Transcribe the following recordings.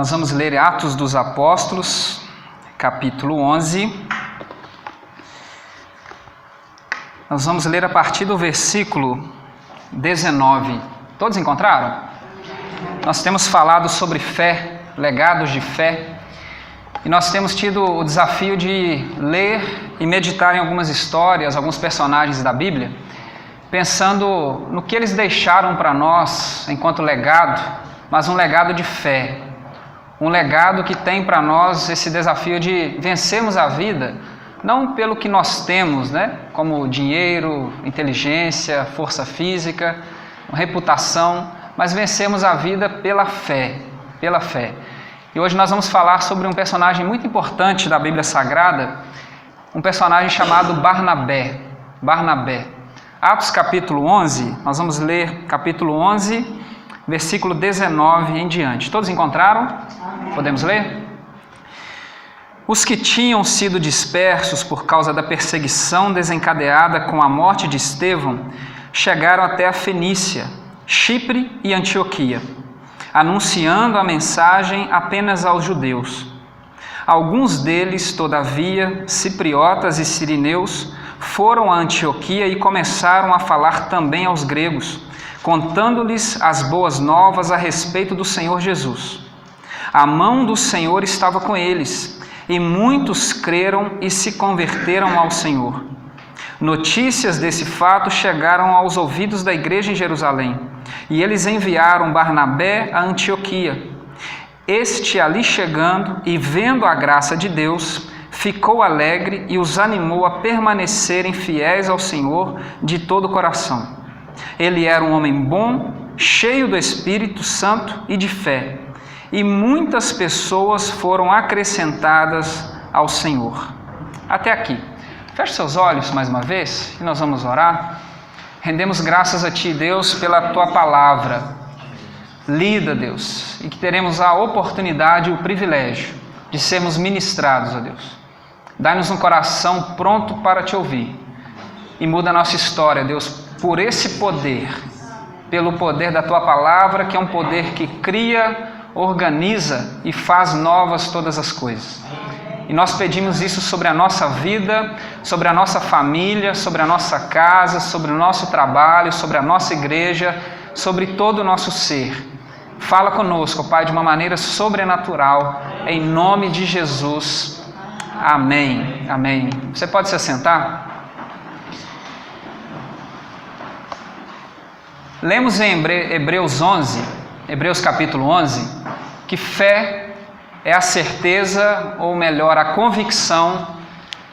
Nós vamos ler Atos dos Apóstolos, capítulo 11. Nós vamos ler a partir do versículo 19. Todos encontraram? Nós temos falado sobre fé, legados de fé, e nós temos tido o desafio de ler e meditar em algumas histórias, alguns personagens da Bíblia, pensando no que eles deixaram para nós enquanto legado, mas um legado de fé, um legado que tem para nós esse desafio de vencermos a vida, não pelo que nós temos, como dinheiro, inteligência, força física, reputação, mas vencermos a vida pela fé, pela fé. E hoje nós vamos falar sobre um personagem muito importante da Bíblia Sagrada, um personagem chamado Barnabé. Atos capítulo 11, nós vamos ler capítulo 11, versículo 19 em diante. Todos encontraram? Amém. Podemos ler? Os que tinham sido dispersos por causa da perseguição desencadeada com a morte de Estevão chegaram até a Fenícia, Chipre e Antioquia, anunciando a mensagem apenas aos judeus. Alguns deles, todavia, cipriotas e sirineus, foram a Antioquia e começaram a falar também aos gregos, contando-lhes as boas novas a respeito do Senhor Jesus. A mão do Senhor estava com eles, e muitos creram e se converteram ao Senhor. Notícias desse fato chegaram aos ouvidos da igreja em Jerusalém, e eles enviaram Barnabé a Antioquia. Este, ali chegando e vendo a graça de Deus, ficou alegre e os animou a permanecerem fiéis ao Senhor de todo o coração. Ele era um homem bom, cheio do Espírito Santo e de fé, e muitas pessoas foram acrescentadas ao Senhor. Até aqui. Feche seus olhos mais uma vez e nós vamos orar. Rendemos graças a Ti, Deus, pela Tua palavra lida, Deus, e que teremos a oportunidade e o privilégio de sermos ministrados, ó Deus. Dai-nos um coração pronto para Te ouvir e muda a nossa história, Deus, por esse poder, pelo poder da Tua palavra, que é um poder que cria, organiza e faz novas todas as coisas. E nós pedimos isso sobre a nossa vida, sobre a nossa família, sobre a nossa casa, sobre o nosso trabalho, sobre a nossa igreja, sobre todo o nosso ser. Fala conosco, Pai, de uma maneira sobrenatural, em nome de Jesus. Amém. Amém. Você pode se assentar? Lemos em Hebreus capítulo 11, que fé é a certeza, ou melhor, a convicção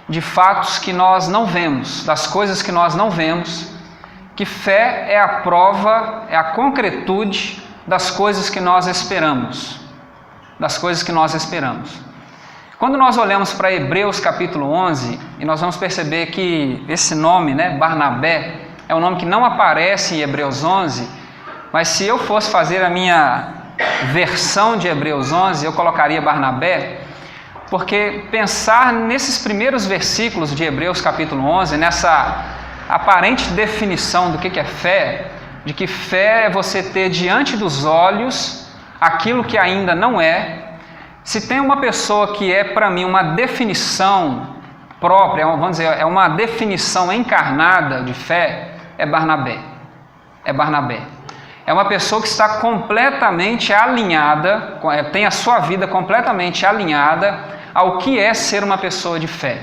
de fatos que nós não vemos, das coisas que nós não vemos, que fé é a prova, é a concretude das coisas que nós esperamos, Quando nós olhamos para Hebreus capítulo 11, e nós vamos perceber que esse nome, Barnabé, é um nome que não aparece em Hebreus 11, mas se eu fosse fazer a minha versão de Hebreus 11, eu colocaria Barnabé, porque pensar nesses primeiros versículos de Hebreus capítulo 11, nessa aparente definição do que é fé, de que fé é você ter diante dos olhos aquilo que ainda não é. Se tem uma pessoa que é para mim uma definição própria, vamos dizer, é uma definição encarnada de fé, é Barnabé. É uma pessoa que está completamente alinhada, tem a sua vida completamente alinhada ao que é ser uma pessoa de fé.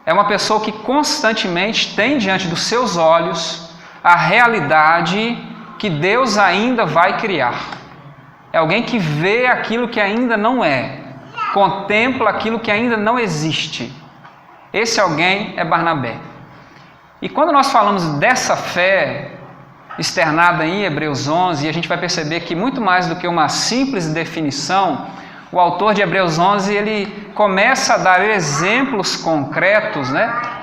É uma pessoa que constantemente tem diante dos seus olhos a realidade que Deus ainda vai criar. É alguém que vê aquilo que ainda não é, contempla aquilo que ainda não existe. Esse alguém é Barnabé. E quando nós falamos dessa fé externada em Hebreus 11, e a gente vai perceber que muito mais do que uma simples definição, o autor de Hebreus 11, ele começa a dar exemplos concretos,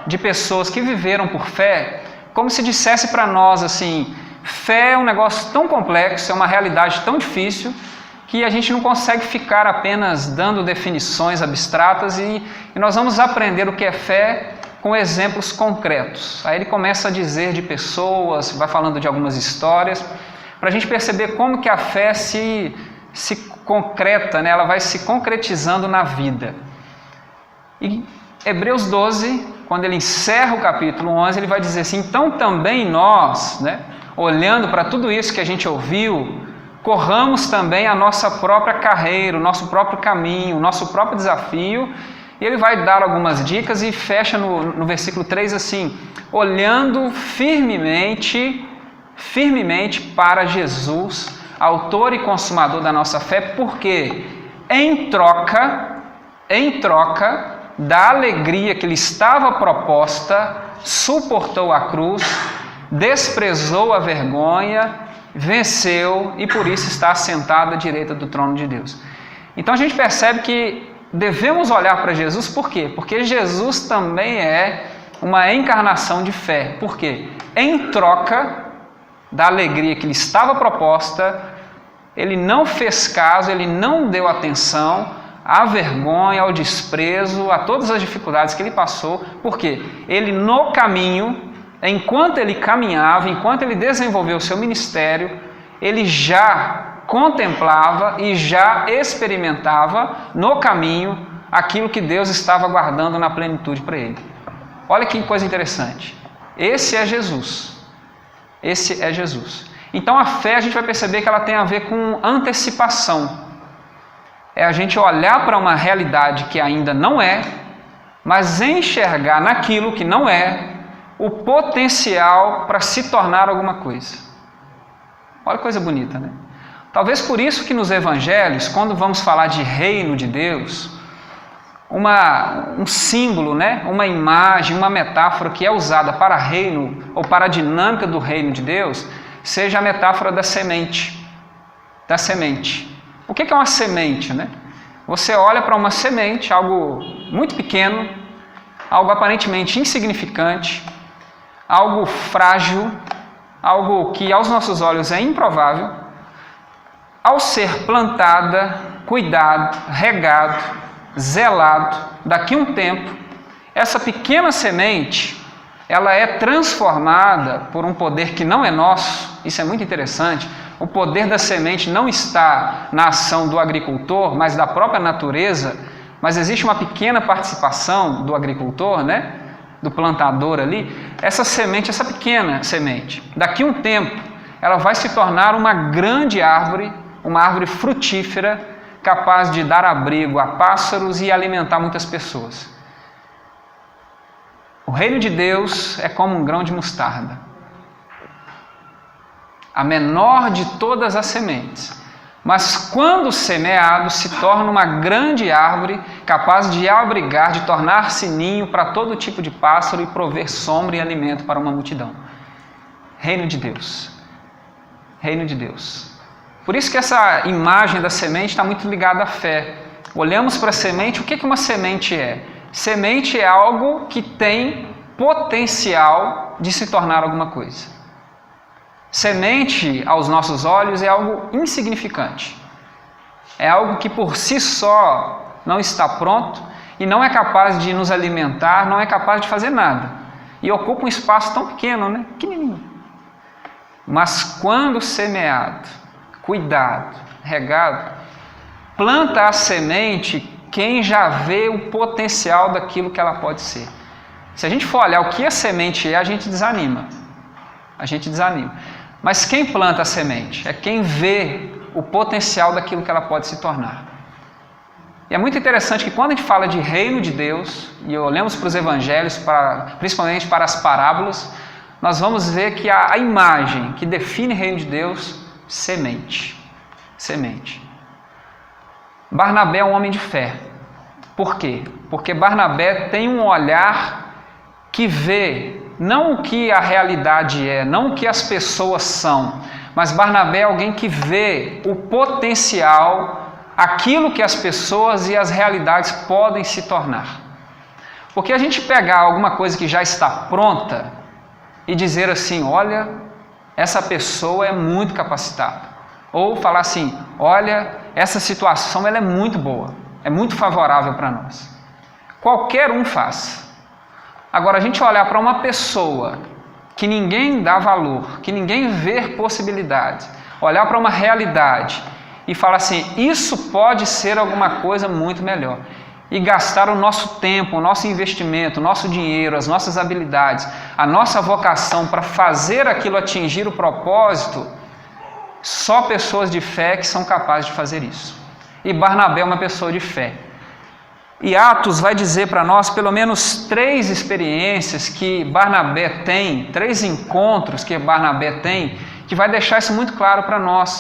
de pessoas que viveram por fé, como se dissesse para nós assim, fé é um negócio tão complexo, é uma realidade tão difícil, que a gente não consegue ficar apenas dando definições abstratas e nós vamos aprender o que é fé com exemplos concretos. Aí ele começa a dizer de pessoas, vai falando de algumas histórias, para a gente perceber como que a fé se se concreta, né? Ela vai se concretizando na vida. E Hebreus 12, quando ele encerra o capítulo 11, ele vai dizer assim: então também nós, né, olhando para tudo isso que a gente ouviu, corramos também a nossa própria carreira, o nosso próprio caminho, o nosso próprio desafio. E ele vai dar algumas dicas e fecha no versículo 3 assim: olhando firmemente para Jesus, autor e consumador da nossa fé, porque em troca da alegria que lhe estava proposta, suportou a cruz, desprezou a vergonha, venceu e por isso está assentado à direita do trono de Deus. Então a gente percebe que devemos olhar para Jesus, por quê? Porque Jesus também é uma encarnação de fé. Por quê? Em troca da alegria que lhe estava proposta, ele não fez caso, ele não deu atenção à vergonha, ao desprezo, a todas as dificuldades que ele passou. Por quê? Ele no caminho, enquanto ele caminhava, enquanto ele desenvolveu o seu ministério, ele já contemplava e já experimentava no caminho aquilo que Deus estava guardando na plenitude para ele. Olha que coisa interessante. Esse é Jesus. Esse é Jesus. Então a fé, a gente vai perceber que ela tem a ver com antecipação. É a gente olhar para uma realidade que ainda não é, mas enxergar naquilo que não é o potencial para se tornar alguma coisa. Olha que coisa bonita, né? Talvez por isso que nos evangelhos, quando vamos falar de reino de Deus, um símbolo, né? Uma imagem, uma metáfora que é usada para reino ou para a dinâmica do reino de Deus, seja a metáfora da semente. Da semente. O que é uma semente, né? Você olha para uma semente, algo muito pequeno, algo aparentemente insignificante, algo frágil, algo que aos nossos olhos é improvável. Ao ser plantada, cuidado, regado, zelado, daqui a um tempo, essa pequena semente, ela é transformada por um poder que não é nosso. Isso é muito interessante. O poder da semente não está na ação do agricultor, mas da própria natureza, mas existe uma pequena participação do agricultor, né? Do plantador ali. Essa semente, essa pequena semente, daqui a um tempo, ela vai se tornar uma grande árvore, uma árvore frutífera, capaz de dar abrigo a pássaros e alimentar muitas pessoas. O reino de Deus é como um grão de mostarda, a menor de todas as sementes, mas quando semeado se torna uma grande árvore capaz de abrigar, de tornar-se ninho para todo tipo de pássaro e prover sombra e alimento para uma multidão. Reino de Deus. Reino de Deus. Por isso que essa imagem da semente está muito ligada à fé. Olhamos para a semente, o que uma semente é? Semente é algo que tem potencial de se tornar alguma coisa. Semente, aos nossos olhos, é algo insignificante. É algo que por si só não está pronto e não é capaz de nos alimentar, não é capaz de fazer nada. E ocupa um espaço tão pequeno, né? Pequenininho. Mas quando semeado, cuidado, regado, planta a semente quem já vê o potencial daquilo que ela pode ser. Se a gente for olhar o que a semente é, a gente desanima. A gente desanima. Mas quem planta a semente é quem vê o potencial daquilo que ela pode se tornar. E é muito interessante que quando a gente fala de reino de Deus, e olhamos para os evangelhos, principalmente para as parábolas, nós vamos ver que a imagem que define reino de Deus, semente. Semente. Barnabé é um homem de fé. Por quê? Porque Barnabé tem um olhar que vê não o que a realidade é, não o que as pessoas são, mas Barnabé é alguém que vê o potencial, aquilo que as pessoas e as realidades podem se tornar. Porque a gente pegar alguma coisa que já está pronta e dizer assim, olha, essa pessoa é muito capacitada. Ou falar assim, olha, essa situação ela é muito boa, é muito favorável para nós. Qualquer um faz. Agora, a gente olhar para uma pessoa que ninguém dá valor, que ninguém vê possibilidade, olhar para uma realidade e fala assim: isso pode ser alguma coisa muito melhor. E gastar o nosso tempo, o nosso investimento, o nosso dinheiro, as nossas habilidades, a nossa vocação para fazer aquilo atingir o propósito, só pessoas de fé que são capazes de fazer isso. E Barnabé é uma pessoa de fé. E Atos vai dizer para nós pelo menos 3 experiências que Barnabé tem, 3 encontros que Barnabé tem, que vai deixar isso muito claro para nós.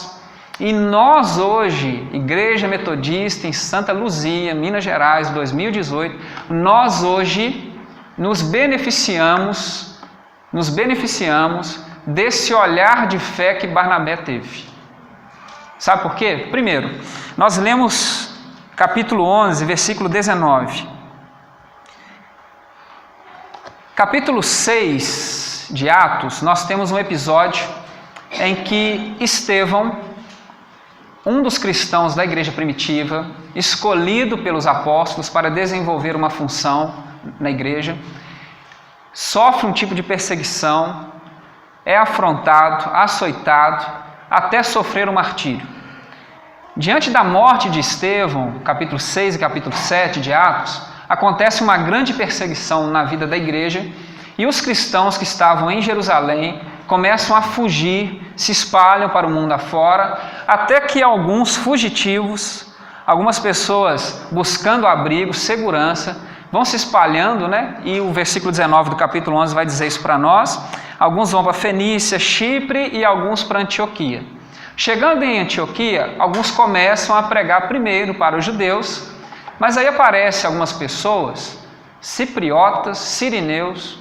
E nós hoje, Igreja Metodista em Santa Luzia, Minas Gerais, 2018, nós hoje nos beneficiamos desse olhar de fé que Barnabé teve. Sabe por quê? Primeiro, nós lemos capítulo 11, versículo 19. Capítulo 6 de Atos, nós temos um episódio em que Estevão, um dos cristãos da igreja primitiva, escolhido pelos apóstolos para desenvolver uma função na igreja, sofre um tipo de perseguição, é afrontado, açoitado, até sofrer o martírio. Diante da morte de Estevão, capítulo 6 e capítulo 7 de Atos, acontece uma grande perseguição na vida da igreja e os cristãos que estavam em Jerusalém começam a fugir, se espalham para o mundo afora, até que alguns fugitivos, algumas pessoas buscando abrigo, segurança, vão se espalhando, né? E o versículo 19 do capítulo 11 vai dizer isso para nós. Alguns vão para Fenícia, Chipre e alguns para Antioquia. Chegando em Antioquia, alguns começam a pregar primeiro para os judeus, mas aí aparecem algumas pessoas, cipriotas, sirineus,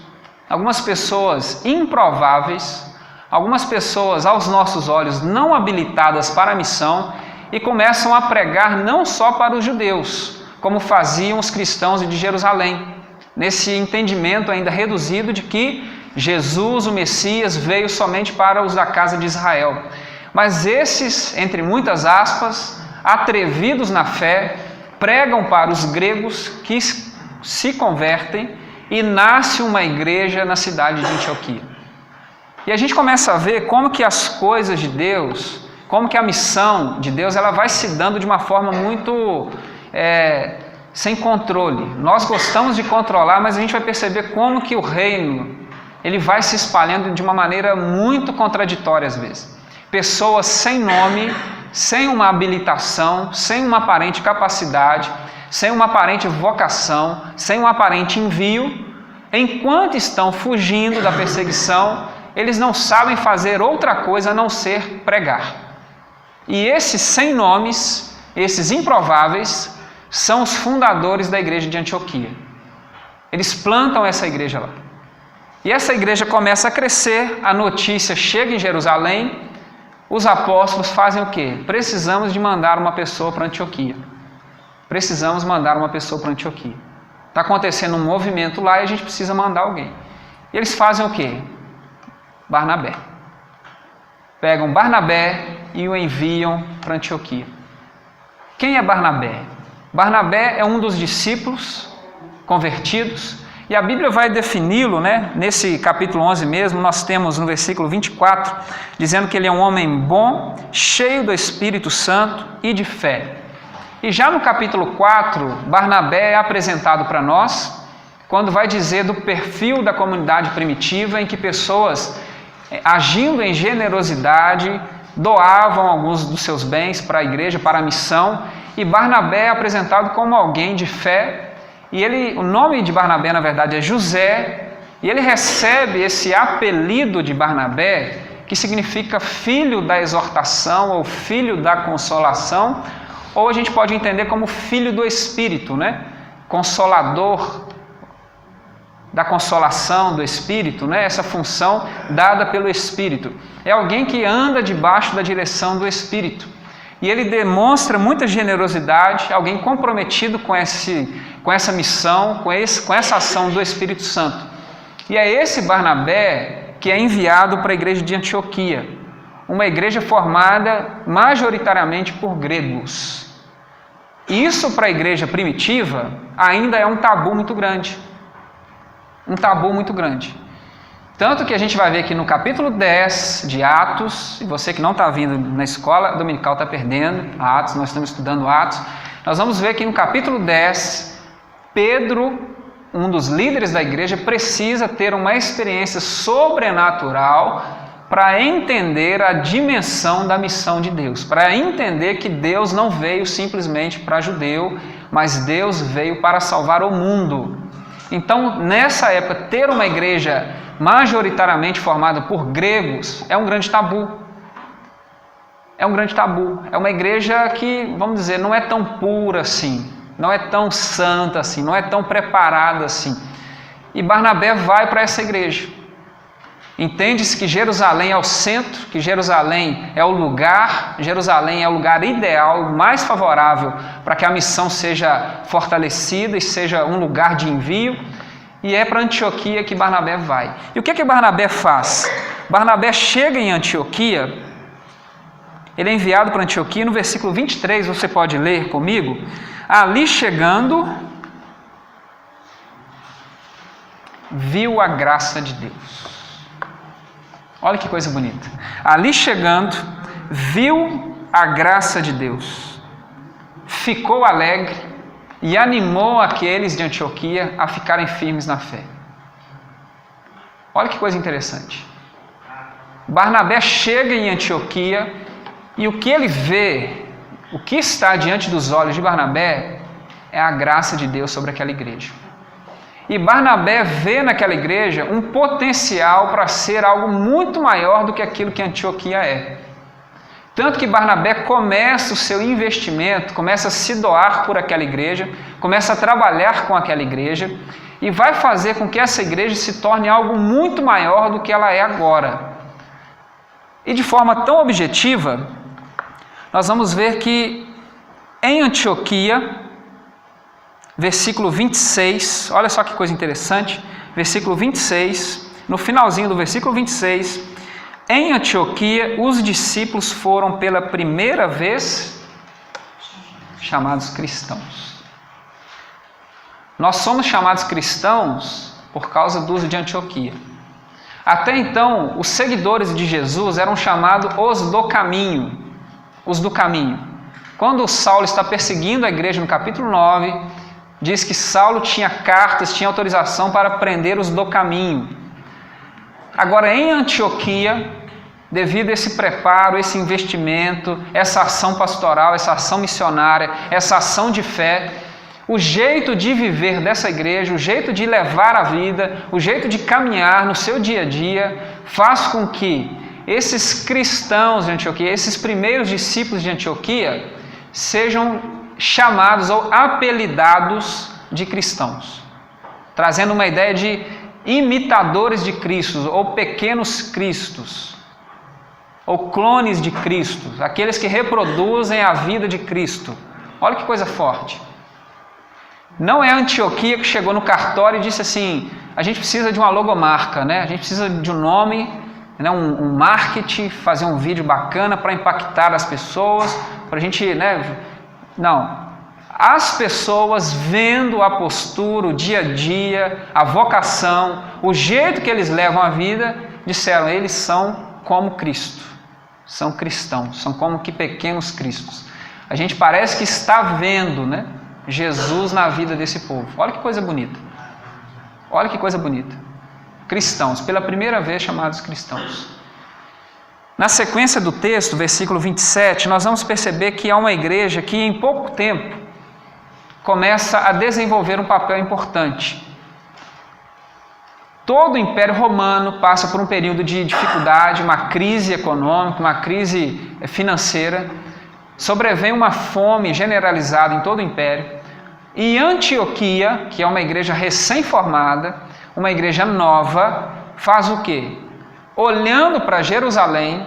algumas pessoas improváveis, algumas pessoas aos nossos olhos não habilitadas para a missão e começam a pregar não só para os judeus, como faziam os cristãos de Jerusalém, nesse entendimento ainda reduzido de que Jesus, o Messias, veio somente para os da casa de Israel. Mas esses, entre muitas aspas, atrevidos na fé, pregam para os gregos que se convertem e nasce uma igreja na cidade de Antioquia. E a gente começa a ver como que as coisas de Deus, como que a missão de Deus, ela vai se dando de uma forma muito sem controle. Nós gostamos de controlar, mas a gente vai perceber como que o reino, ele vai se espalhando de uma maneira muito contraditória às vezes. Pessoas sem nome, sem uma habilitação, sem uma aparente capacidade, sem uma aparente vocação, sem um aparente envio, enquanto estão fugindo da perseguição, eles não sabem fazer outra coisa a não ser pregar. E esses sem nomes, esses improváveis, são os fundadores da igreja de Antioquia. Eles plantam essa igreja lá. E essa igreja começa a crescer, a notícia chega em Jerusalém, os apóstolos fazem o quê? Precisamos de mandar uma pessoa para Antioquia. Precisamos mandar uma pessoa para Antioquia. Está acontecendo um movimento lá e a gente precisa mandar alguém. E eles fazem o quê? Barnabé. Pegam Barnabé e o enviam para Antioquia. Quem é Barnabé? Barnabé é um dos discípulos convertidos e a Bíblia vai defini-lo, né? Nesse capítulo 11 mesmo, nós temos no versículo 24, dizendo que ele é um homem bom, cheio do Espírito Santo e de fé. E já no capítulo 4, Barnabé é apresentado para nós, quando vai dizer do perfil da comunidade primitiva, em que pessoas, agindo em generosidade, doavam alguns dos seus bens para a igreja, para a missão, e Barnabé é apresentado como alguém de fé, e o nome de Barnabé, na verdade, é José, e ele recebe esse apelido de Barnabé, que significa filho da exortação ou filho da consolação, ou a gente pode entender como filho do Espírito, né? Consolador da consolação do Espírito, né? Essa função dada pelo Espírito. É alguém que anda debaixo da direção do Espírito. E ele demonstra muita generosidade, alguém comprometido com essa missão, com essa ação do Espírito Santo. E é esse Barnabé que é enviado para a igreja de Antioquia, uma igreja formada majoritariamente por gregos. Isso para a igreja primitiva ainda é um tabu muito grande. Um tabu muito grande. Tanto que a gente vai ver que no capítulo 10 de Atos, e você que não está vindo na escola dominical está perdendo Atos, nós estamos estudando Atos, nós vamos ver que no capítulo 10, Pedro, um dos líderes da igreja, precisa ter uma experiência sobrenatural para entender a dimensão da missão de Deus, para entender que Deus não veio simplesmente para judeu, mas Deus veio para salvar o mundo. Então, nessa época, ter uma igreja majoritariamente formada por gregos é um grande tabu. É um grande tabu. É uma igreja que, vamos dizer, não é tão pura assim, não é tão santa assim, não é tão preparada assim. E Barnabé vai para essa igreja. Entende-se que Jerusalém é o centro, que Jerusalém é o lugar ideal, mais favorável para que a missão seja fortalecida e seja um lugar de envio. E é para Antioquia que Barnabé vai. E o que Barnabé faz? Barnabé chega em Antioquia, ele é enviado para Antioquia, no versículo 23, você pode ler comigo. Ali chegando, viu a graça de Deus. Olha que coisa bonita. Ali chegando, viu a graça de Deus, ficou alegre e animou aqueles de Antioquia a ficarem firmes na fé. Olha que coisa interessante. Barnabé chega em Antioquia e o que ele vê, o que está diante dos olhos de Barnabé é a graça de Deus sobre aquela igreja. E Barnabé vê naquela igreja um potencial para ser algo muito maior do que aquilo que Antioquia é. Tanto que Barnabé começa o seu investimento, começa a se doar por aquela igreja, começa a trabalhar com aquela igreja e vai fazer com que essa igreja se torne algo muito maior do que ela é agora. E de forma tão objetiva, nós vamos ver que em Antioquia, versículo 26, olha só que coisa interessante, versículo 26, no finalzinho do versículo 26, em Antioquia os discípulos foram pela primeira vez chamados cristãos. Nós somos chamados cristãos por causa do uso de Antioquia. Até então, os seguidores de Jesus eram chamados os do caminho. Os do caminho. Quando Saulo está perseguindo a igreja no capítulo 9, diz que Saulo tinha cartas, tinha autorização para prender os do caminho. Agora, em Antioquia, devido a esse preparo, esse investimento, essa ação pastoral, essa ação missionária, essa ação de fé, o jeito de viver dessa igreja, o jeito de levar a vida, o jeito de caminhar no seu dia a dia, faz com que esses cristãos de Antioquia, esses primeiros discípulos de Antioquia, sejam chamados ou apelidados de cristãos, trazendo uma ideia de imitadores de Cristo, ou pequenos cristos, ou clones de Cristo, aqueles que reproduzem a vida de Cristo. Olha que coisa forte. Não é a Antioquia que chegou no cartório e disse assim, a gente precisa de uma logomarca, né? A gente precisa de um nome, né? um marketing, fazer um vídeo bacana para impactar as pessoas, para a gente, né? Não. As pessoas vendo a postura, o dia a dia, a vocação, o jeito que eles levam a vida, disseram, eles são como Cristo, são cristãos, são como que pequenos cristos. A gente parece que está vendo, né, Jesus na vida desse povo. Olha que coisa bonita. Olha que coisa bonita. Cristãos, pela primeira vez chamados cristãos. Na sequência do texto, versículo 27, nós vamos perceber que há uma igreja que em pouco tempo começa a desenvolver um papel importante. Todo o Império Romano passa por um período de dificuldade, uma crise econômica, uma crise financeira, sobrevém uma fome generalizada em todo o Império, e Antioquia, que é uma igreja recém-formada, uma igreja nova, faz o quê? Olhando para Jerusalém,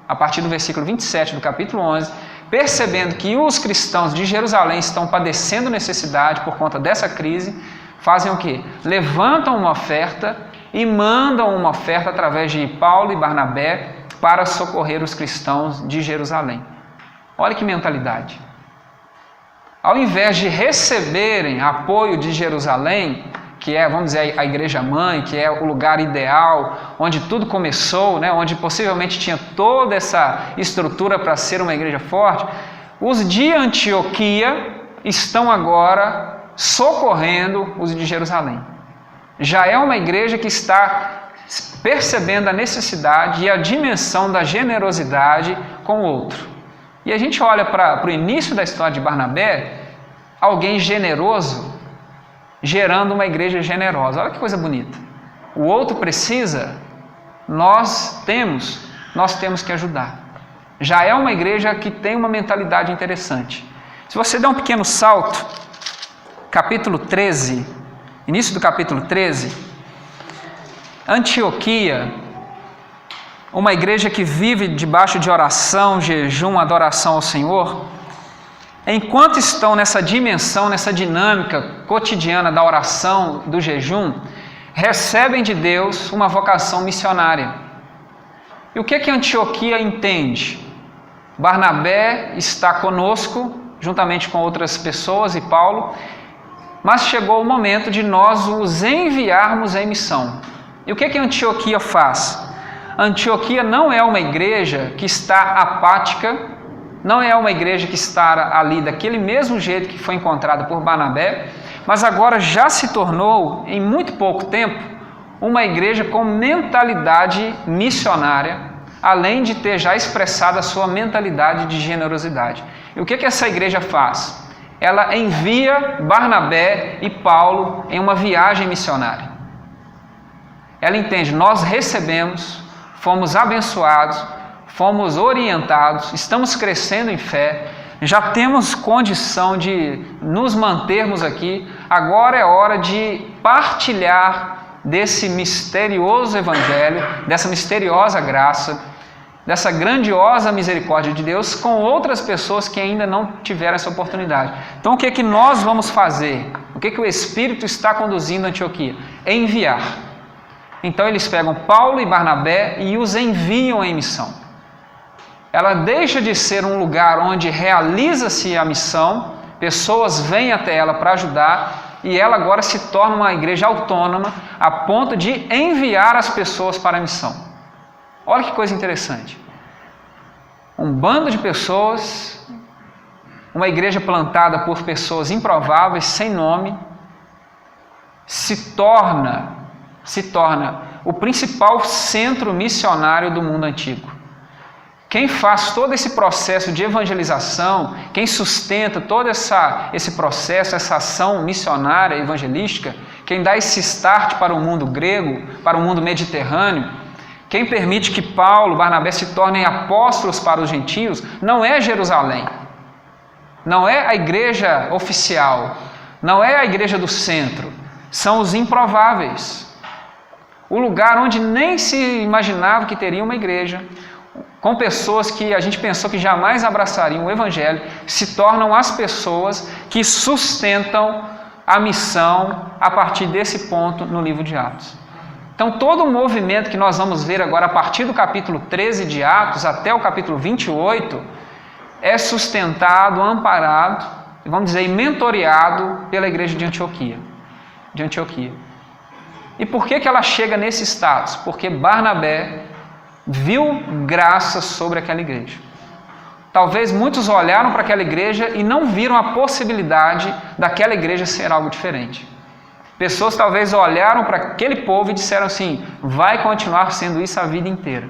a partir do versículo 27 do capítulo 11, percebendo que os cristãos de Jerusalém estão padecendo necessidade por conta dessa crise, fazem o quê? Levantam uma oferta e mandam uma oferta através de Paulo e Barnabé para socorrer os cristãos de Jerusalém. Olha que mentalidade. Ao invés de receberem apoio de Jerusalém, que é, vamos dizer, a igreja mãe, que é o lugar ideal, onde tudo começou, né, onde possivelmente tinha toda essa estrutura para ser uma igreja forte, os de Antioquia estão agora socorrendo os de Jerusalém. Já é uma igreja que está percebendo a necessidade e a dimensão da generosidade com o outro. E a gente olha para o início da história de Barnabé, alguém generoso gerando uma igreja generosa. Olha que coisa bonita. O outro precisa, nós temos que ajudar. Já é uma igreja que tem uma mentalidade interessante. Se você der um pequeno salto, capítulo 13, início do capítulo 13, Antioquia, uma igreja que vive debaixo de oração, jejum, adoração ao Senhor, enquanto estão nessa dimensão, nessa dinâmica cotidiana da oração, do jejum, recebem de Deus uma vocação missionária. E o que Antioquia entende? Barnabé está conosco, juntamente com outras pessoas e Paulo, mas chegou o momento de nós os enviarmos em missão. E o que Antioquia faz? Antioquia não é uma igreja que está apática, não é uma igreja que está ali daquele mesmo jeito que foi encontrada por Barnabé, mas agora já se tornou, em muito pouco tempo, uma igreja com mentalidade missionária, além de ter já expressado a sua mentalidade de generosidade. E o que essa igreja faz? Ela envia Barnabé e Paulo em uma viagem missionária. Ela entende, nós recebemos, fomos abençoados, fomos orientados, estamos crescendo em fé, já temos condição de nos mantermos aqui, agora é hora de partilhar desse misterioso evangelho, dessa misteriosa graça, dessa grandiosa misericórdia de Deus com outras pessoas que ainda não tiveram essa oportunidade. Então o que nós vamos fazer? O que o Espírito está conduzindo a Antioquia? Enviar. Então eles pegam Paulo e Barnabé e os enviam em missão. Ela deixa de ser um lugar onde realiza-se a missão, pessoas vêm até ela para ajudar, e ela agora se torna uma igreja autônoma a ponto de enviar as pessoas para a missão. Olha que coisa interessante. Um bando de pessoas, uma igreja plantada por pessoas improváveis, sem nome, se torna o principal centro missionário do mundo antigo. Quem faz todo esse processo de evangelização, quem sustenta todo esse processo, essa ação missionária evangelística, quem dá esse start para o mundo grego, para o mundo mediterrâneo, quem permite que Paulo, Barnabé se tornem apóstolos para os gentios, não é Jerusalém, não é a igreja oficial, não é a igreja do centro, são os improváveis. O lugar onde nem se imaginava que teria uma igreja, com pessoas que a gente pensou que jamais abraçariam o Evangelho, se tornam as pessoas que sustentam a missão a partir desse ponto no livro de Atos. Então todo o movimento que nós vamos ver agora a partir do capítulo 13 de Atos até o capítulo 28 é sustentado, amparado, vamos dizer, mentoreado pela igreja de Antioquia. E por que ela chega nesse status? Porque Barnabé viu graça sobre aquela igreja. Talvez muitos olharam para aquela igreja e não viram a possibilidade daquela igreja ser algo diferente. Pessoas talvez olharam para aquele povo e disseram assim, vai continuar sendo isso a vida inteira.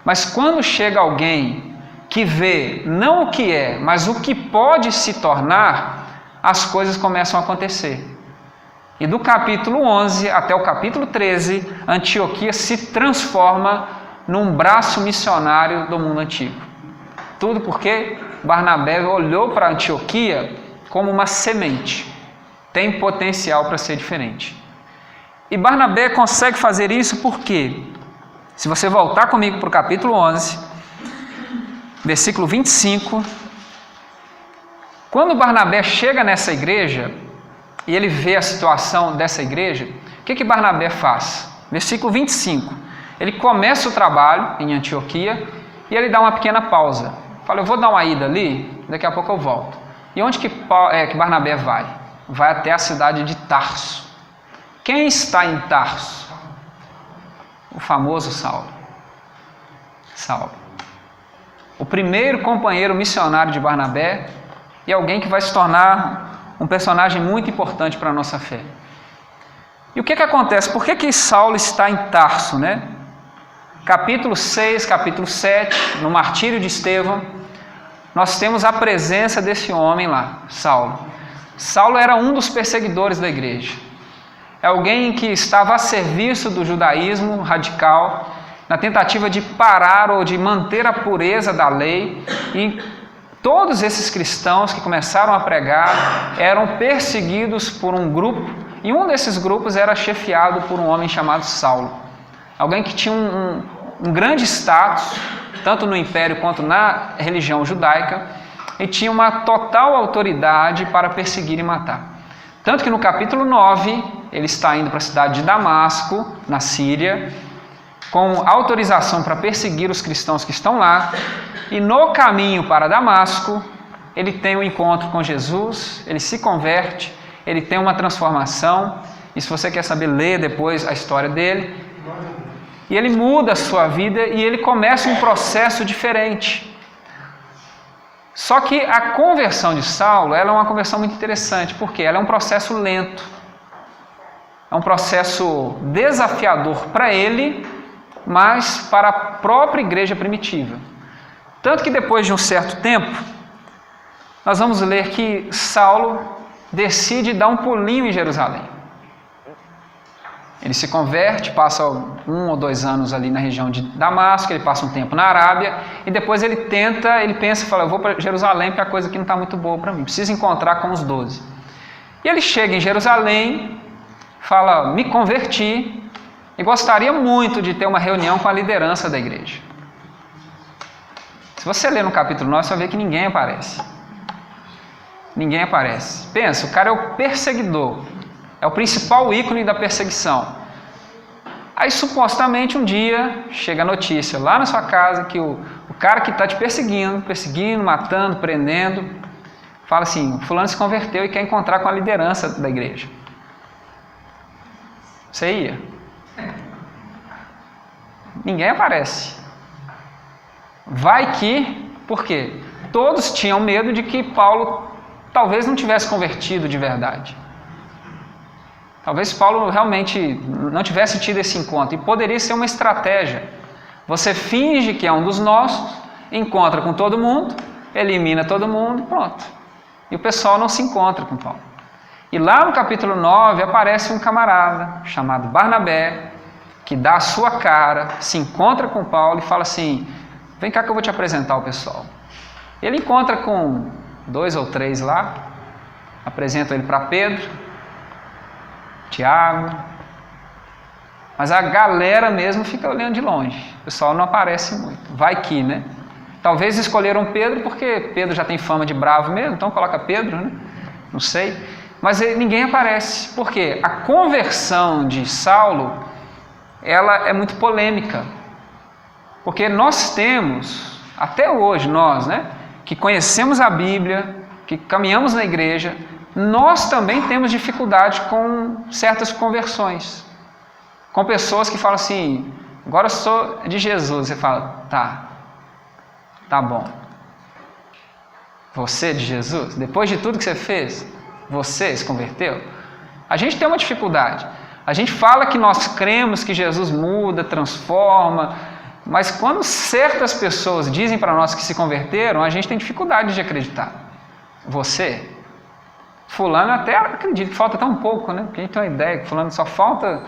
Mas quando chega alguém que vê não o que é, mas o que pode se tornar, as coisas começam a acontecer. E do capítulo 11 até o capítulo 13, Antioquia se transforma num braço missionário do mundo antigo. Tudo porque Barnabé olhou para Antioquia como uma semente. Tem potencial para ser diferente. E Barnabé consegue fazer isso porque, se você voltar comigo para o capítulo 11, versículo 25, quando Barnabé chega nessa igreja, e ele vê a situação dessa igreja, o que Barnabé faz? Versículo 25. Ele começa o trabalho em Antioquia e ele dá uma pequena pausa. Fala, eu vou dar uma ida ali, daqui a pouco eu volto. E onde que Barnabé vai? Vai até a cidade de Tarso, Quem está em Tarso? O famoso Saulo. Saulo. O primeiro companheiro missionário de Barnabé e alguém que vai se tornar um personagem muito importante para a nossa fé. E o que acontece? Por que Saulo está em Tarso, né? Capítulo 6, capítulo 7, no martírio de Estevão, nós temos a presença desse homem lá, Saulo. Saulo era um dos perseguidores da igreja. É alguém que estava a serviço do judaísmo radical, na tentativa de parar ou de manter a pureza da lei, e todos esses cristãos que começaram a pregar eram perseguidos por um grupo, e um desses grupos era chefiado por um homem chamado Saulo. Alguém que tinha um grande status, tanto no império quanto na religião judaica, e tinha uma total autoridade para perseguir e matar. Tanto que no capítulo 9, ele está indo para a cidade de Damasco, na Síria, com autorização para perseguir os cristãos que estão lá, e no caminho para Damasco, ele tem um encontro com Jesus, ele se converte, ele tem uma transformação, e se você quer saber, lê depois a história dele, e ele muda a sua vida e ele começa um processo diferente. Só que a conversão de Saulo, ela é uma conversão muito interessante, porque ela é um processo lento, é um processo desafiador para ele, mas para a própria igreja primitiva. Tanto que depois de um certo tempo, nós vamos ler que Saulo decide dar um pulinho em Jerusalém. Ele se converte, passa 1 ou 2 anos ali na região de Damasco, ele passa um tempo na Arábia, e depois ele pensa e fala, eu vou para Jerusalém porque a coisa aqui não está muito boa para mim, preciso encontrar com os 12. E ele chega em Jerusalém, fala, me converti, e gostaria muito de ter uma reunião com a liderança da igreja. Se você ler no capítulo 9, você vai ver que ninguém aparece. Ninguém aparece. Pensa, o cara é o perseguidor, é o principal ícone da perseguição. Aí supostamente um dia chega a notícia lá na sua casa que o cara que está te perseguindo, matando, prendendo, fala assim, fulano se converteu e quer encontrar com a liderança da igreja. Você ia? Ninguém aparece. Vai que, por quê? Todos tinham medo de que Paulo talvez não tivesse convertido de verdade. Talvez Paulo realmente não tivesse tido esse encontro. E poderia ser uma estratégia. Você finge que é um dos nossos, encontra com todo mundo, elimina todo mundo, pronto. E o pessoal não se encontra com Paulo. E lá no capítulo 9 aparece um camarada chamado Barnabé, que dá a sua cara, se encontra com Paulo e fala assim, vem cá que eu vou te apresentar o pessoal. Ele encontra com 2 ou 3 lá, apresenta ele para Pedro, Tiago, mas a galera mesmo fica olhando de longe, o pessoal não aparece muito, vai que, né? Talvez escolheram Pedro porque Pedro já tem fama de bravo mesmo, então coloca Pedro, né? Não sei, mas ninguém aparece, por quê? A conversão de Saulo, ela é muito polêmica, porque nós temos, até hoje nós, né, que conhecemos a Bíblia, que caminhamos na igreja, nós também temos dificuldade com certas conversões, com pessoas que falam assim, agora eu sou de Jesus, você fala, tá bom, você é de Jesus? Depois de tudo que você fez, você se converteu? A gente tem uma dificuldade, a gente fala que nós cremos que Jesus muda, transforma, mas quando certas pessoas dizem para nós que se converteram, a gente tem dificuldade de acreditar. Você? Fulano até acredito que falta tão pouco, né? Porque a gente tem uma ideia que fulano só falta...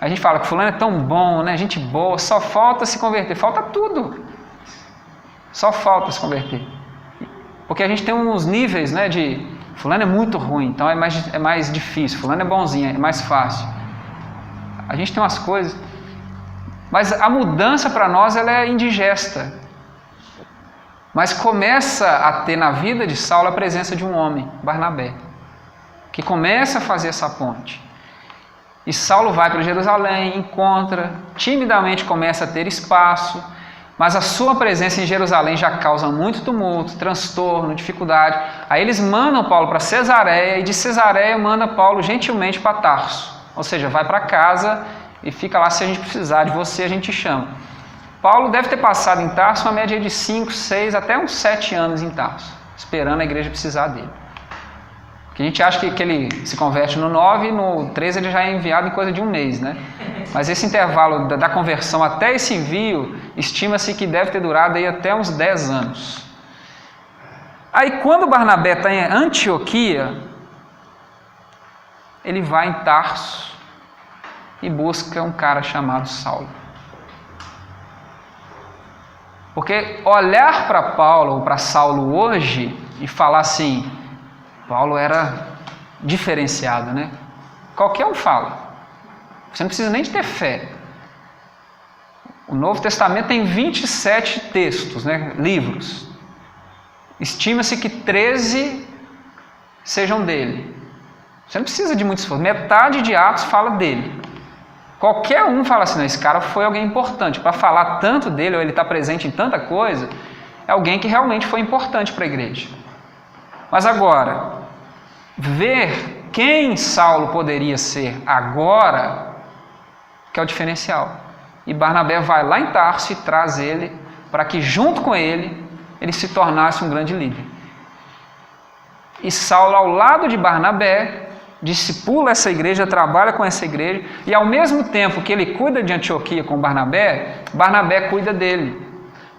A gente fala que fulano é tão bom, né? Gente boa, só falta se converter. Falta tudo. Só falta se converter. Porque a gente tem uns níveis, né? De fulano é muito ruim, então é mais difícil. Fulano é bonzinho, é mais fácil. A gente tem umas coisas... Mas a mudança para nós ela é indigesta. Mas começa a ter na vida de Saulo a presença de um homem, Barnabé, que começa a fazer essa ponte. E Saulo vai para Jerusalém, encontra, timidamente começa a ter espaço, mas a sua presença em Jerusalém já causa muito tumulto, transtorno, dificuldade. Aí eles mandam Paulo para Cesareia, e de Cesareia manda Paulo gentilmente para Tarso. Ou seja, vai para casa e fica lá, se a gente precisar de você, a gente chama. Paulo deve ter passado em Tarso uma média de 5, 6, até uns 7 anos em Tarso, esperando a igreja precisar dele. Porque a gente acha que ele se converte no 9 e no 13 ele já é enviado em coisa de um mês, né? Mas esse intervalo da conversão até esse envio, estima-se que deve ter durado aí até uns 10 anos. Aí quando Barnabé está em Antioquia, ele vai em Tarso e busca um cara chamado Saulo. Porque olhar para Paulo ou para Saulo hoje e falar assim, Paulo era diferenciado, né? Qualquer um fala. Você não precisa nem de ter fé. O Novo Testamento tem 27 textos, né? Livros. Estima-se que 13 sejam dele. Você não precisa de muito esforço. Metade de Atos fala dele. Qualquer um fala assim, esse cara foi alguém importante. Para falar tanto dele, ou ele está presente em tanta coisa, é alguém que realmente foi importante para a igreja. Mas agora, ver quem Saulo poderia ser agora, que é o diferencial. E Barnabé vai lá em Tarso e traz ele, para que junto com ele se tornasse um grande líder. E Saulo, ao lado de Barnabé, discipula essa igreja, trabalha com essa igreja, e ao mesmo tempo que ele cuida de Antioquia com Barnabé, Barnabé cuida dele.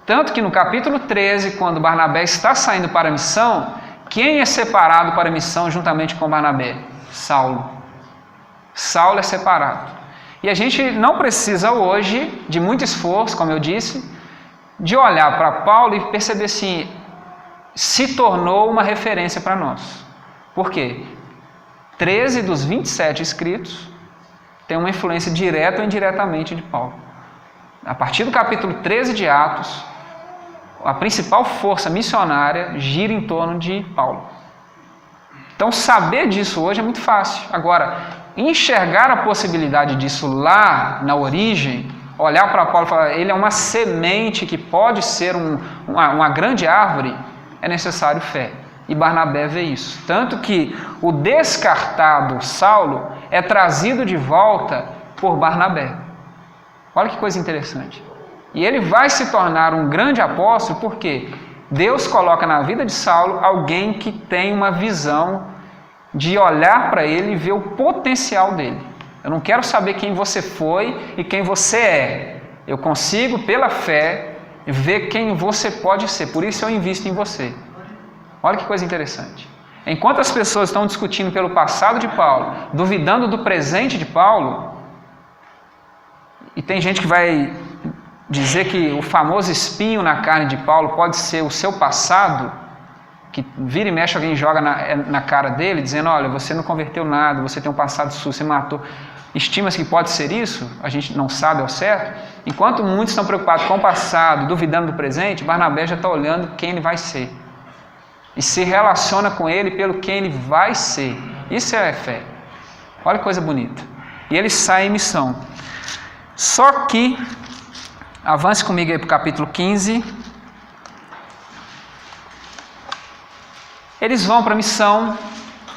Tanto que no capítulo 13, quando Barnabé está saindo para a missão, quem é separado para a missão juntamente com Barnabé? Saulo. Saulo é separado. E a gente não precisa hoje de muito esforço, como eu disse, de olhar para Paulo e perceber assim, se tornou uma referência para nós. Por quê? 13 dos 27 escritos têm uma influência direta ou indiretamente de Paulo. A partir do capítulo 13 de Atos, a principal força missionária gira em torno de Paulo. Então, saber disso hoje é muito fácil. Agora, enxergar a possibilidade disso lá na origem, olhar para Paulo e falar, ele é uma semente que pode ser uma grande árvore, é necessário fé. E Barnabé vê isso. Tanto que o descartado Saulo é trazido de volta por Barnabé. Olha que coisa interessante. E ele vai se tornar um grande apóstolo porque Deus coloca na vida de Saulo alguém que tem uma visão de olhar para ele e ver o potencial dele. Eu não quero saber quem você foi e quem você é. Eu consigo, pela fé, ver quem você pode ser. Por isso eu invisto em você. Olha que coisa interessante. Enquanto as pessoas estão discutindo pelo passado de Paulo, duvidando do presente de Paulo, e tem gente que vai dizer que o famoso espinho na carne de Paulo pode ser o seu passado, que vira e mexe alguém joga na cara dele, dizendo, olha, você não converteu nada, você tem um passado sujo, você matou. Estima-se que pode ser isso, a gente não sabe ao certo. Enquanto muitos estão preocupados com o passado, duvidando do presente, Barnabé já está olhando quem ele vai ser. E se relaciona com ele pelo quem ele vai ser. Isso é fé. Olha que coisa bonita. E ele sai em missão. Só que, avance comigo aí para o capítulo 15. Eles vão para a missão,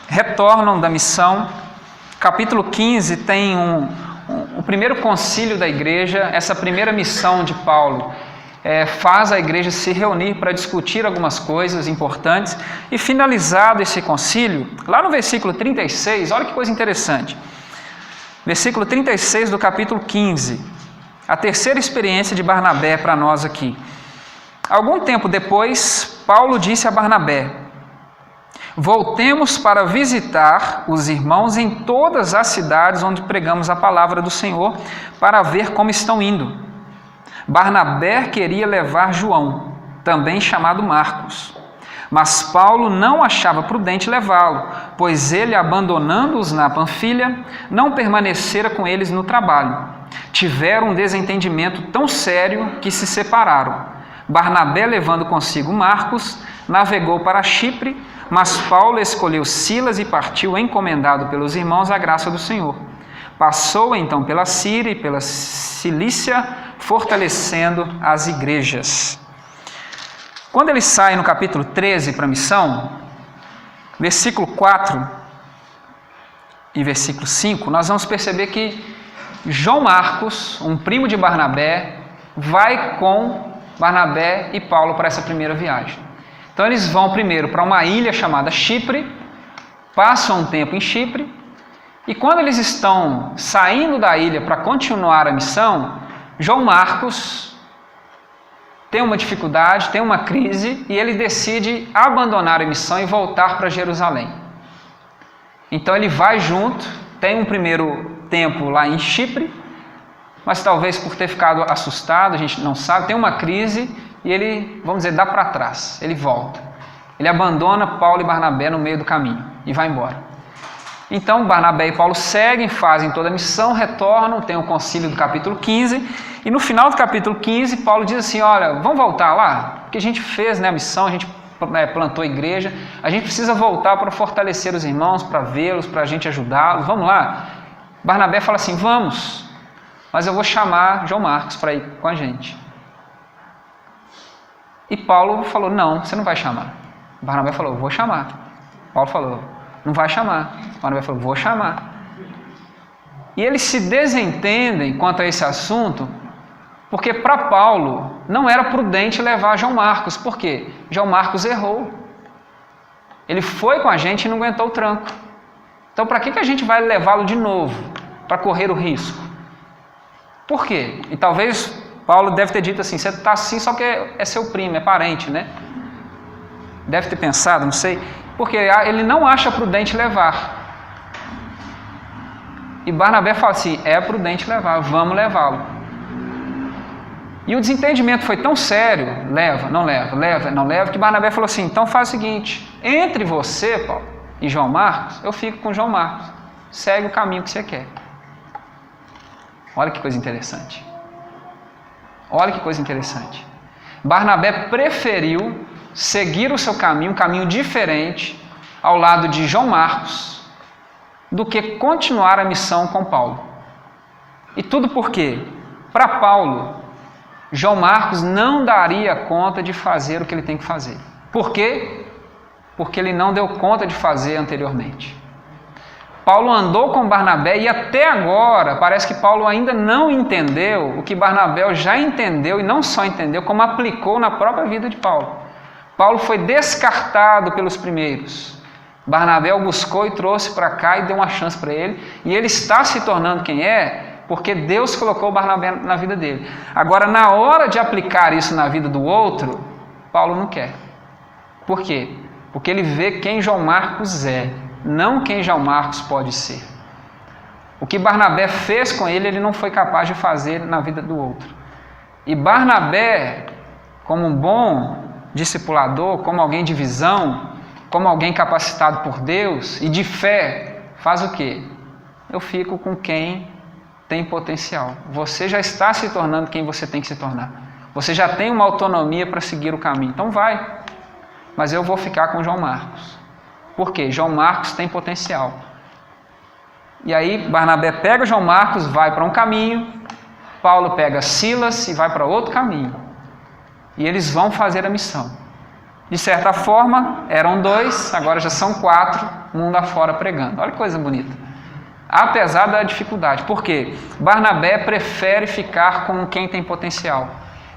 retornam da missão. Capítulo 15 tem o primeiro concílio da igreja, essa primeira missão de Paulo. Faz a igreja se reunir para discutir algumas coisas importantes e finalizado esse concílio, lá no versículo 36, olha que coisa interessante, versículo 36 do capítulo 15, a terceira experiência de Barnabé para nós aqui. Algum tempo depois, Paulo disse a Barnabé, voltemos para visitar os irmãos em todas as cidades onde pregamos a palavra do Senhor, para ver como estão indo. Barnabé queria levar João, também chamado Marcos, mas Paulo não achava prudente levá-lo, pois ele, abandonando-os na Panfilha, não permanecera com eles no trabalho. Tiveram um desentendimento tão sério que se separaram. Barnabé, levando consigo Marcos, navegou para Chipre, mas Paulo escolheu Silas e partiu encomendado pelos irmãos à graça do Senhor. Passou então pela Síria e pela Cilícia, fortalecendo as igrejas. Quando ele sai no capítulo 13 para a missão, versículo 4, e versículo 5, nós vamos perceber que João Marcos, um primo de Barnabé, vai com Barnabé e Paulo para essa primeira viagem. Então eles vão primeiro para uma ilha chamada Chipre, passam um tempo em Chipre, e quando eles estão saindo da ilha para continuar a missão, João Marcos tem uma dificuldade, tem uma crise, e ele decide abandonar a missão e voltar para Jerusalém. Então ele vai junto, tem um primeiro tempo lá em Chipre, mas talvez por ter ficado assustado, a gente não sabe, tem uma crise e ele, vamos dizer, dá para trás, ele volta. Ele abandona Paulo e Barnabé no meio do caminho e vai embora. Então Barnabé e Paulo seguem, fazem toda a missão, retornam, tem o concílio do capítulo 15, e no final do capítulo 15, Paulo diz assim, olha, vamos voltar lá, porque a gente fez, né, a missão, a gente plantou a igreja, a gente precisa voltar para fortalecer os irmãos, para vê-los, para a gente ajudá-los, vamos lá. Barnabé fala assim, vamos, mas eu vou chamar João Marcos para ir com a gente. E Paulo falou, não, você não vai chamar. Barnabé falou, vou chamar. Paulo falou, não vai chamar. Barnabé falou, vou chamar. E eles se desentendem quanto a esse assunto, porque para Paulo não era prudente levar João Marcos. Por quê? João Marcos errou. Ele foi com a gente e não aguentou o tranco. Então, para que a gente vai levá-lo de novo? Para correr o risco. Por quê? E talvez Paulo deve ter dito assim, você está assim só que é seu primo, é parente, né? Deve ter pensado, não sei. Porque ele não acha prudente levar. E Barnabé fala assim, é prudente levar, vamos levá-lo. E o desentendimento foi tão sério, leva, não leva, que Barnabé falou assim, então faz o seguinte, entre você, Paulo, e João Marcos, eu fico com João Marcos, segue o caminho que você quer. Olha que coisa interessante. Olha que coisa interessante. Barnabé preferiu seguir o seu caminho, um caminho diferente, ao lado de João Marcos, do que continuar a missão com Paulo. E tudo por quê? Para Paulo, João Marcos não daria conta de fazer o que ele tem que fazer. Por quê? Porque ele não deu conta de fazer anteriormente. Paulo andou com Barnabé e até agora parece que Paulo ainda não entendeu o que Barnabé já entendeu, e não só entendeu, como aplicou na própria vida de Paulo. Paulo foi descartado pelos primeiros. Barnabé o buscou e trouxe para cá e deu uma chance para ele, e ele está se tornando quem é, porque Deus colocou Barnabé na vida dele. Agora, na hora de aplicar isso na vida do outro, Paulo não quer. Por quê? Porque ele vê quem João Marcos é, não quem João Marcos pode ser. O que Barnabé fez com ele, ele não foi capaz de fazer na vida do outro. E Barnabé, como um bom discipulador, como alguém de visão, como alguém capacitado por Deus e de fé, faz o quê? Eu fico com quem tem potencial. Você já está se tornando quem você tem que se tornar. Você já tem uma autonomia para seguir o caminho. Então vai. Mas eu vou ficar com João Marcos. Por quê? João Marcos tem potencial. E aí Barnabé pega João Marcos, vai para um caminho. Paulo pega Silas e vai para outro caminho. E eles vão fazer a missão. De certa forma, eram 2, agora já são 4, mundo afora pregando. Olha que coisa bonita. Apesar da dificuldade. Por quê? Barnabé prefere ficar com quem tem potencial.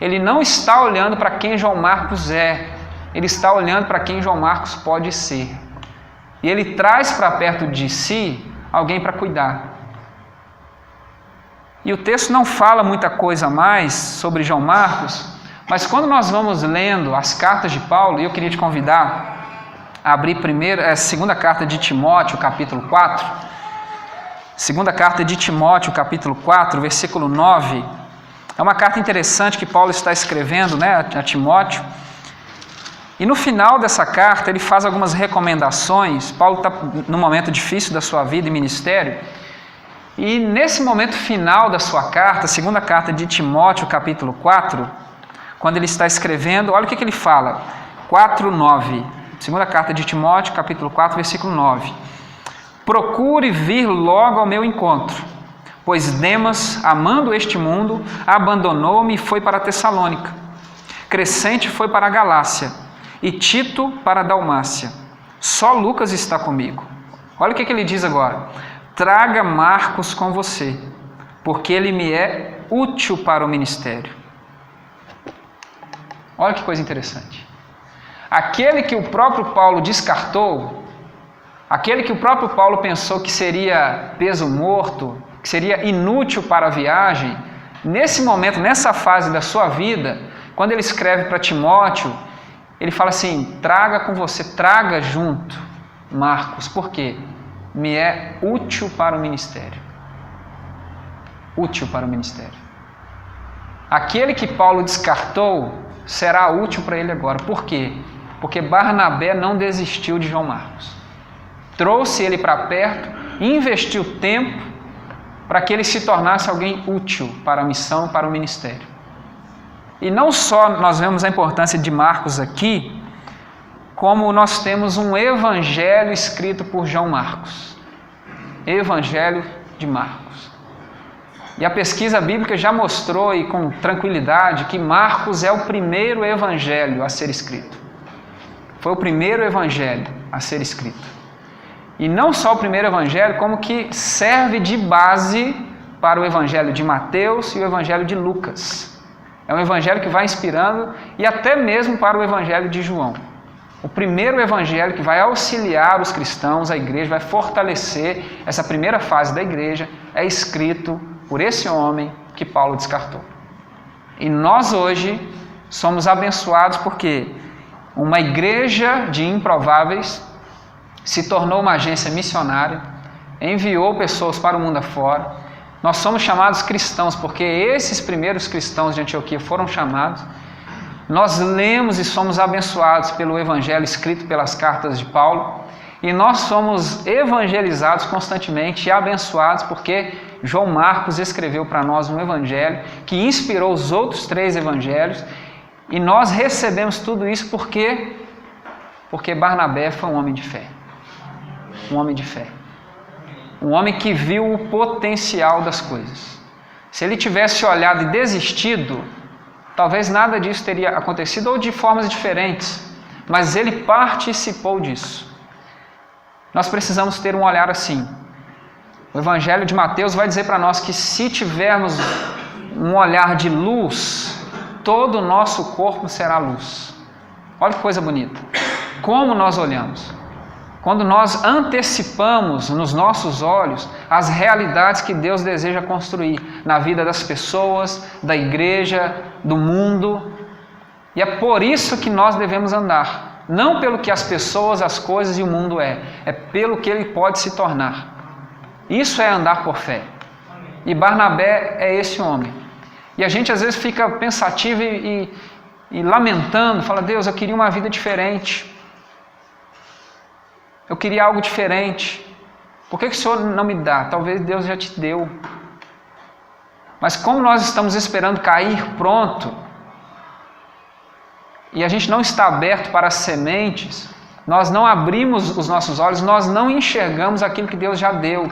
Ele não está olhando para quem João Marcos é. Ele está olhando para quem João Marcos pode ser. E ele traz para perto de si alguém para cuidar. E o texto não fala muita coisa mais sobre João Marcos, mas quando nós vamos lendo as cartas de Paulo, e eu queria te convidar a abrir a segunda carta de Timóteo, capítulo 4. Segunda carta de Timóteo, capítulo 4, versículo 9. É uma carta interessante que Paulo está escrevendo, né, a Timóteo. E no final dessa carta ele faz algumas recomendações. Paulo está num momento difícil da sua vida e ministério. E nesse momento final da sua carta, segunda carta de Timóteo, capítulo 4, quando ele está escrevendo, olha o que ele fala. 4:9. Segunda carta de Timóteo, capítulo 4, versículo 9. Procure vir logo ao meu encontro, pois Demas, amando este mundo, abandonou-me e foi para Tessalônica. Crescente foi para a Galácia e Tito para a Dalmácia. Só Lucas está comigo. Olha o que ele diz agora. traga Marcos com você, porque ele me é útil para o ministério. Olha que coisa interessante. Aquele que o próprio Paulo descartou, aquele que o próprio Paulo pensou que seria peso morto, que seria inútil para a viagem, nesse momento, nessa fase da sua vida, quando ele escreve para Timóteo, ele fala assim: traga com você, traga junto Marcos, por quê? Me é útil para o ministério. Útil para o ministério. Aquele que Paulo descartou será útil para ele agora. Por quê? Porque Barnabé não desistiu de João Marcos. Trouxe ele para perto, investiu tempo para que ele se tornasse alguém útil para a missão, para o ministério. E não só nós vemos a importância de Marcos aqui, como nós temos um evangelho escrito por João Marcos. Evangelho de Marcos. E a pesquisa bíblica já mostrou, e com tranquilidade, que Marcos é o primeiro evangelho a ser escrito. Foi o primeiro evangelho a ser escrito. E não só o primeiro evangelho, como que serve de base para o evangelho de Mateus e o evangelho de Lucas. É um evangelho que vai inspirando, e até mesmo para o evangelho de João. O primeiro evangelho que vai auxiliar os cristãos, a igreja, vai fortalecer essa primeira fase da igreja, é escrito por esse homem que Paulo descartou. E nós hoje somos abençoados porque uma igreja de improváveis se tornou uma agência missionária, enviou pessoas para o mundo afora. Nós somos chamados cristãos porque esses primeiros cristãos de Antioquia foram chamados. Nós lemos e somos abençoados pelo evangelho escrito pelas cartas de Paulo, e nós somos evangelizados constantemente e abençoados porque João Marcos escreveu para nós um evangelho que inspirou os outros 3 evangelhos, e nós recebemos tudo isso porque Barnabé foi um homem de fé. Um homem de fé. Um homem que viu o potencial das coisas. Se ele tivesse olhado e desistido, talvez nada disso teria acontecido, ou de formas diferentes, mas ele participou disso. Nós precisamos ter um olhar assim. O Evangelho de Mateus vai dizer para nós que se tivermos um olhar de luz, todo o nosso corpo será luz. Olha que coisa bonita. Como nós olhamos. Quando nós antecipamos nos nossos olhos as realidades que Deus deseja construir na vida das pessoas, da igreja, do mundo. E é por isso que nós devemos andar. Não pelo que as pessoas, as coisas e o mundo é pelo que ele pode se tornar. Isso é andar por fé. E Barnabé é esse homem. E a gente às vezes fica pensativo e lamentando, fala: Deus, eu queria uma vida diferente. Eu queria algo diferente. Por que o Senhor não me dá? Talvez Deus já te deu. Mas como nós estamos esperando cair pronto, e a gente não está aberto para as sementes, nós não abrimos os nossos olhos, nós não enxergamos aquilo que Deus já deu.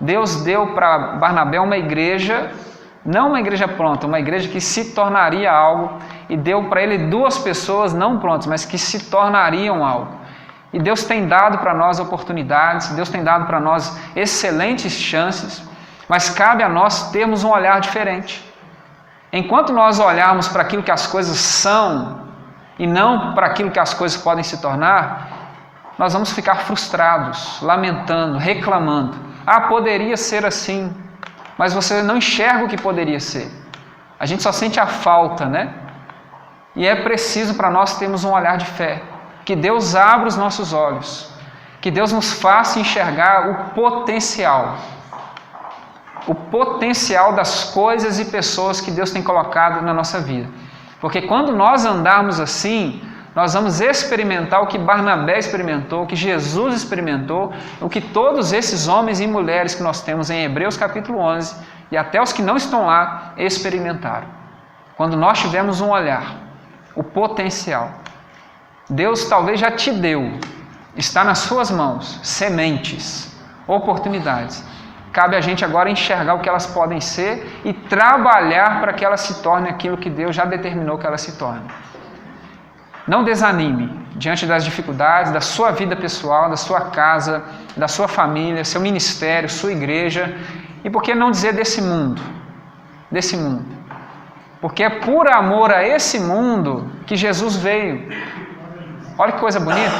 Deus deu para Barnabé uma igreja, não uma igreja pronta, uma igreja que se tornaria algo, e deu para ele 2 pessoas não prontas, mas que se tornariam algo. E Deus tem dado para nós oportunidades, Deus tem dado para nós excelentes chances, mas cabe a nós termos um olhar diferente. Enquanto nós olharmos para aquilo que as coisas são e não para aquilo que as coisas podem se tornar, nós vamos ficar frustrados, lamentando, reclamando. Ah, poderia ser assim, mas você não enxerga o que poderia ser. A gente só sente a falta, né? E é preciso para nós termos um olhar de fé. Que Deus abra os nossos olhos, que Deus nos faça enxergar o potencial das coisas e pessoas que Deus tem colocado na nossa vida. Porque quando nós andarmos assim, nós vamos experimentar o que Barnabé experimentou, o que Jesus experimentou, o que todos esses homens e mulheres que nós temos em Hebreus capítulo 11, e até os que não estão lá, experimentaram. Quando nós tivermos um olhar, o potencial, Deus talvez já te deu, está nas suas mãos, sementes, oportunidades. Cabe a gente agora enxergar o que elas podem ser e trabalhar para que elas se tornem aquilo que Deus já determinou que elas se tornem. Não desanime diante das dificuldades da sua vida pessoal, da sua casa, da sua família, seu ministério, sua igreja, e por que não dizer desse mundo? Desse mundo. Porque é por amor a esse mundo que Jesus veio. Olha que coisa bonita.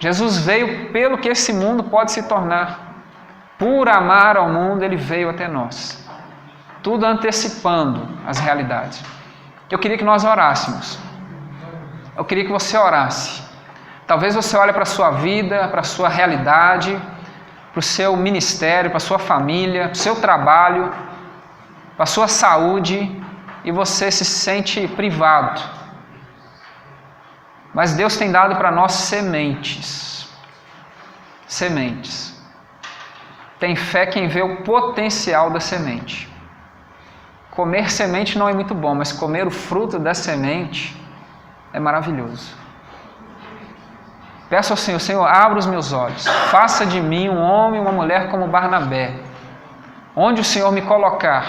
Jesus veio pelo que esse mundo pode se tornar. Por amar ao mundo, Ele veio até nós. Tudo antecipando as realidades. Eu queria que nós orássemos. Eu queria que você orasse. Talvez você olhe para a sua vida, para a sua realidade, para o seu ministério, para a sua família, para o seu trabalho, para a sua saúde, e você se sente privado. Mas Deus tem dado para nós sementes. Sementes. Tem fé quem vê o potencial da semente. Comer semente não é muito bom, mas comer o fruto da semente é maravilhoso. Peço ao Senhor, Senhor, abra os meus olhos. Faça de mim um homem e uma mulher como Barnabé. Onde o Senhor me colocar,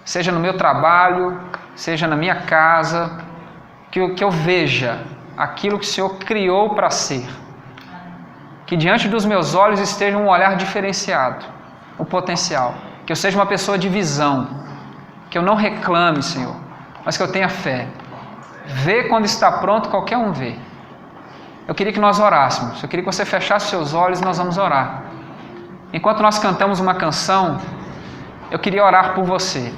seja no meu trabalho, seja na minha casa, que eu veja aquilo que o Senhor criou para ser. Que diante dos meus olhos esteja um olhar diferenciado, o potencial. Que eu seja uma pessoa de visão, que eu não reclame, Senhor, mas que eu tenha fé. Vê quando está pronto, qualquer um vê. Eu queria que nós orássemos, eu queria que você fechasse seus olhos e nós vamos orar. Enquanto nós cantamos uma canção, eu queria orar por você.